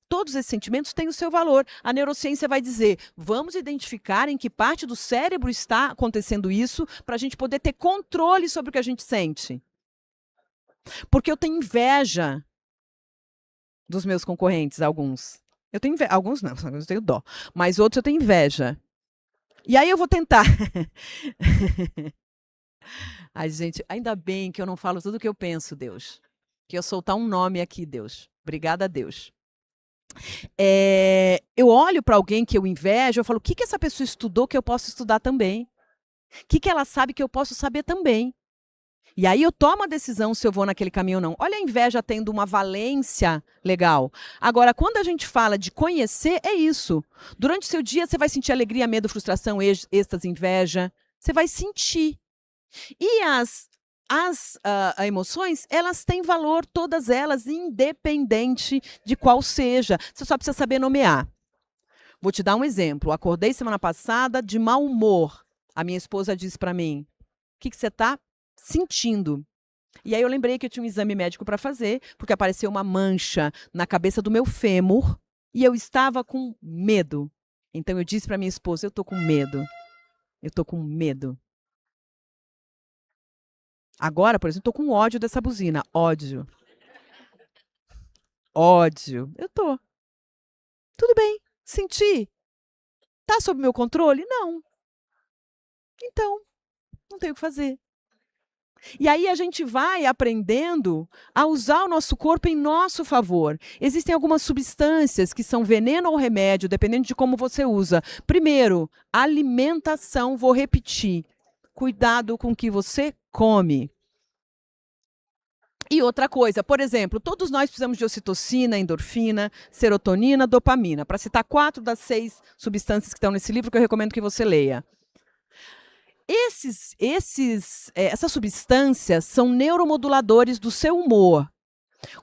Todos esses sentimentos têm o seu valor. A neurociência vai dizer, vamos identificar em que parte do cérebro está acontecendo isso para a gente poder ter controle sobre o que a gente sente. Porque eu tenho inveja dos meus concorrentes, alguns. Eu tenho inveja, alguns não, eu tenho dó. Mas outros eu tenho inveja. E aí eu vou tentar. Ai, gente, ainda bem que eu não falo tudo o que eu penso, Deus. Que eu soltar um nome aqui, Deus. Obrigada a Deus. Eu olho para alguém que eu invejo, eu falo, o que essa pessoa estudou que eu posso estudar também? O que ela sabe que eu posso saber também? E aí eu tomo a decisão se eu vou naquele caminho ou não. Olha a inveja tendo uma valência legal. Agora, quando a gente fala de conhecer, é isso. Durante o seu dia, você vai sentir alegria, medo, frustração, êxtase, inveja. Você vai sentir. E as emoções, elas têm valor, todas elas, independente de qual seja. Você só precisa saber nomear. Vou te dar um exemplo. Acordei semana passada de mau humor. A minha esposa disse para mim, o que você está sentindo? E aí eu lembrei que eu tinha um exame médico para fazer, porque apareceu uma mancha na cabeça do meu fêmur e eu estava com medo. Então eu disse para minha esposa, eu estou com medo. Eu estou com medo. Agora, por exemplo, estou com ódio dessa buzina. Ódio. Ódio. Eu estou. Tudo bem. Senti. Está sob meu controle? Não. Então, não tenho o que fazer. E aí a gente vai aprendendo a usar o nosso corpo em nosso favor. Existem algumas substâncias que são veneno ou remédio, dependendo de como você usa. Primeiro, alimentação, vou repetir. Cuidado com o que você come. E outra coisa, por exemplo, todos nós precisamos de ocitocina, endorfina, serotonina, dopamina, para citar 4 das 6 substâncias que estão nesse livro que eu recomendo que você leia. Essas substâncias são neuromoduladores do seu humor.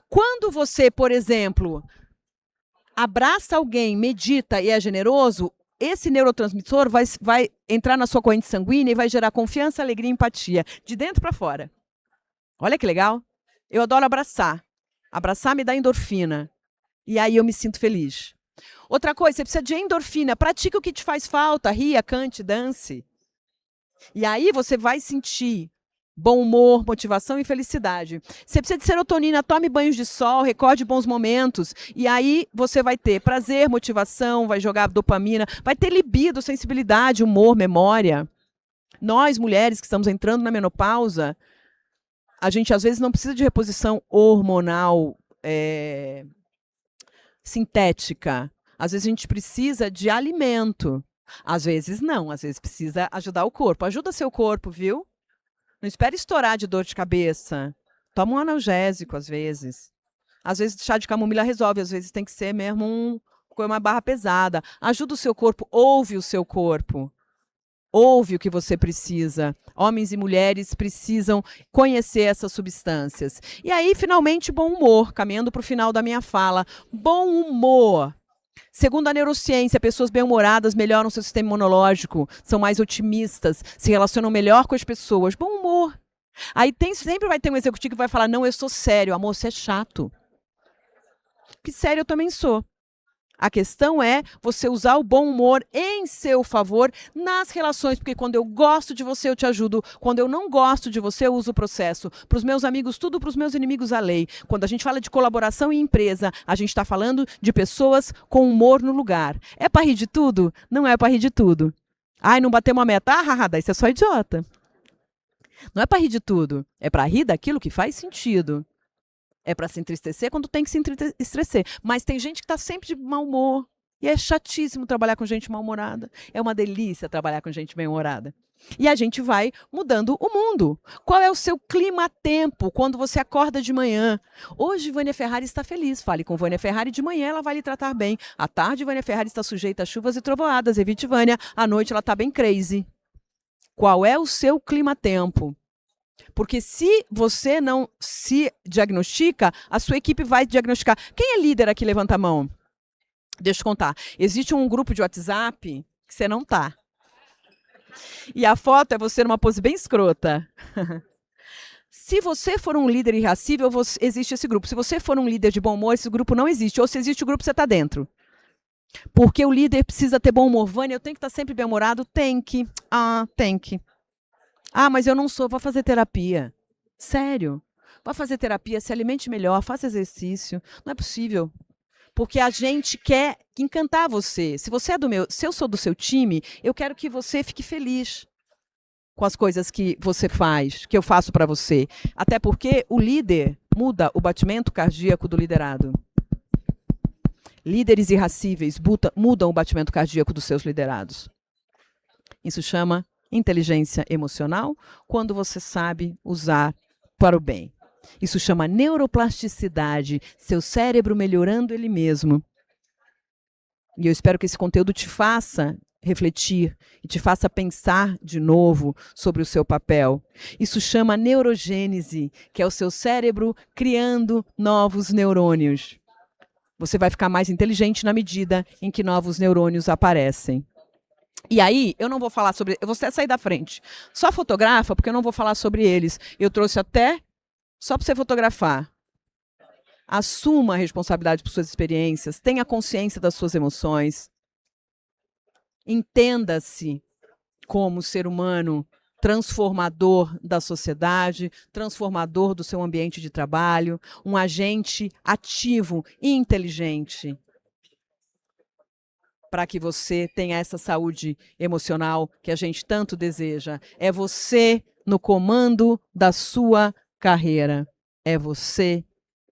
Quando você, por exemplo, abraça alguém, medita e é generoso, esse neurotransmissor vai entrar na sua corrente sanguínea e vai gerar confiança, alegria e empatia, de dentro para fora. Olha que legal. Eu adoro abraçar. Abraçar me dá endorfina. E aí eu me sinto feliz. Outra coisa, você precisa de endorfina. Pratique o que te faz falta. Ria, cante, dance. E aí você vai sentir bom humor, motivação e felicidade. Você precisa de serotonina, tome banhos de sol, recorde bons momentos, e aí você vai ter prazer, motivação, vai jogar dopamina, vai ter libido, sensibilidade, humor, memória. Nós, mulheres que estamos entrando na menopausa, a gente às vezes não precisa de reposição hormonal sintética. Às vezes a gente precisa de alimento. Às vezes não, às vezes precisa ajudar o corpo. Ajuda seu corpo, viu? Não espere estourar de dor de cabeça. Toma um analgésico, às vezes. Às vezes chá de camomila resolve, às vezes tem que ser mesmo uma barra pesada. Ajuda o seu corpo, ouve o seu corpo. Ouve o que você precisa. Homens e mulheres precisam conhecer essas substâncias. E aí, finalmente, bom humor. Caminhando para o final da minha fala. Bom humor. Segundo a neurociência, pessoas bem-humoradas melhoram seu sistema imunológico, são mais otimistas, se relacionam melhor com as pessoas. Bom humor. Aí sempre vai ter um executivo que vai falar, não, eu sou sério. Amor, você é chato. Que sério eu também sou. A questão é você usar o bom humor em seu favor nas relações, porque quando eu gosto de você, eu te ajudo. Quando eu não gosto de você, eu uso o processo. Para os meus amigos, tudo, para os meus inimigos, a lei. Quando a gente fala de colaboração em empresa, a gente está falando de pessoas com humor no lugar. É para rir de tudo? Não é para rir de tudo. Ai, não bateu uma meta? Daí você é só idiota. Não é para rir de tudo. É para rir daquilo que faz sentido. É para se entristecer quando tem que se entristecer. Mas tem gente que está sempre de mau humor. E é chatíssimo trabalhar com gente mal-humorada. É uma delícia trabalhar com gente bem-humorada. E a gente vai mudando o mundo. Qual é o seu clima-tempo quando você acorda de manhã? Hoje, Vânia Ferrari está feliz. Fale com Vânia Ferrari de manhã, ela vai lhe tratar bem. À tarde, Vânia Ferrari está sujeita a chuvas e trovoadas. Evite Vânia. À noite, ela está bem crazy. Qual é o seu clima-tempo? Porque se você não se diagnostica, a sua equipe vai diagnosticar. Quem é líder aqui? Levanta a mão. Deixa eu contar. Existe um grupo de WhatsApp que você não tá. E a foto é você numa pose bem escrota. Se você for um líder irracível, existe esse grupo. Se você for um líder de bom humor, esse grupo não existe. Ou se existe o grupo, você está dentro. Porque o líder precisa ter bom humor. Vânia, eu tenho que estar sempre bem-humorado? Tem que. Tem que. Mas eu não sou, vou fazer terapia. Sério. Vá fazer terapia, se alimente melhor, faça exercício. Não é possível. Porque a gente quer encantar você. Se eu sou do seu time, eu quero que você fique feliz com as coisas que você faz, que eu faço para você. Até porque o líder muda o batimento cardíaco do liderado. Líderes irracíveis mudam o batimento cardíaco dos seus liderados. Isso chama inteligência emocional, quando você sabe usar para o bem. Isso chama neuroplasticidade, seu cérebro melhorando ele mesmo. E eu espero que esse conteúdo te faça refletir e te faça pensar de novo sobre o seu papel. Isso chama neurogênese, que é o seu cérebro criando novos neurônios. Você vai ficar mais inteligente na medida em que novos neurônios aparecem. E aí, eu não vou falar sobre... Eu vou até sair da frente. Só fotografa, porque eu não vou falar sobre eles. Eu trouxe até só para você fotografar. Assuma a responsabilidade por suas experiências. Tenha consciência das suas emoções. Entenda-se como ser humano transformador da sociedade, transformador do seu ambiente de trabalho, um agente ativo e inteligente, para que você tenha essa saúde emocional que a gente tanto deseja. É você no comando da sua carreira. É você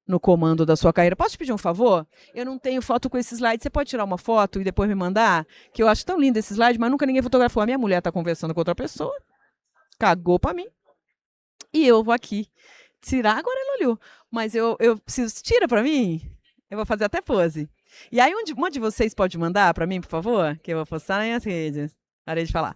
no comando da sua carreira. Posso te pedir um favor? Eu não tenho foto com esse slide. Você pode tirar uma foto e depois me mandar? Que eu acho tão lindo esse slide, mas nunca ninguém fotografou. A minha mulher está conversando com outra pessoa. Cagou para mim. E eu vou aqui tirar. Agora ela olhou. Mas eu preciso... Tira para mim. Eu vou fazer até pose. E aí, um de vocês pode mandar para mim, por favor? Que eu vou postar nas minhas redes. Parei de falar.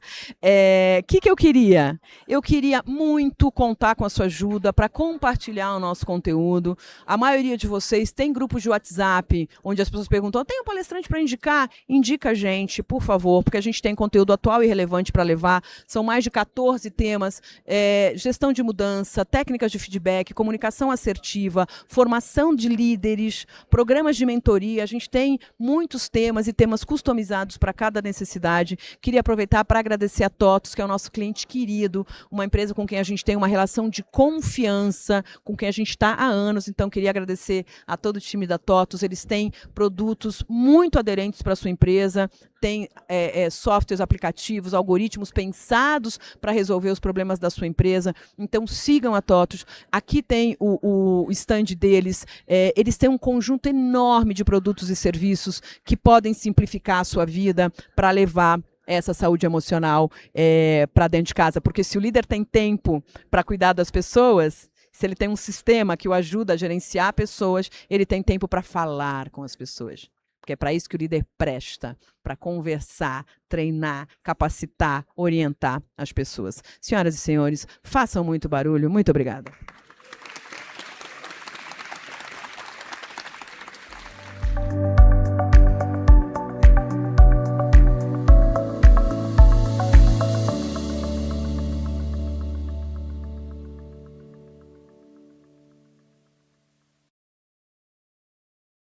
Que eu queria? Eu queria muito contar com a sua ajuda para compartilhar o nosso conteúdo. A maioria de vocês tem grupos de WhatsApp, onde as pessoas perguntam, tem um palestrante para indicar? Indica a gente, por favor, porque a gente tem conteúdo atual e relevante para levar. São mais de 14 temas. Gestão de mudança, técnicas de feedback, comunicação assertiva, formação de líderes, programas de mentoria. A gente tem muitos temas e temas customizados para cada necessidade. Queria aproveitar aproveitar para agradecer a TOTUS, que é o nosso cliente querido, uma empresa com quem a gente tem uma relação de confiança, com quem a gente está há anos. Então, queria agradecer a todo o time da TOTUS. Eles têm produtos muito aderentes para a sua empresa, tem softwares, aplicativos, algoritmos pensados para resolver os problemas da sua empresa. Então, sigam a TOTUS. Aqui tem o stand deles. Eles têm um conjunto enorme de produtos e serviços que podem simplificar a sua vida para levar essa saúde emocional para dentro de casa. Porque se o líder tem tempo para cuidar das pessoas, se ele tem um sistema que o ajuda a gerenciar pessoas, ele tem tempo para falar com as pessoas. Porque é para isso que o líder presta, para conversar, treinar, capacitar, orientar as pessoas. Senhoras e senhores, façam muito barulho. Muito obrigada.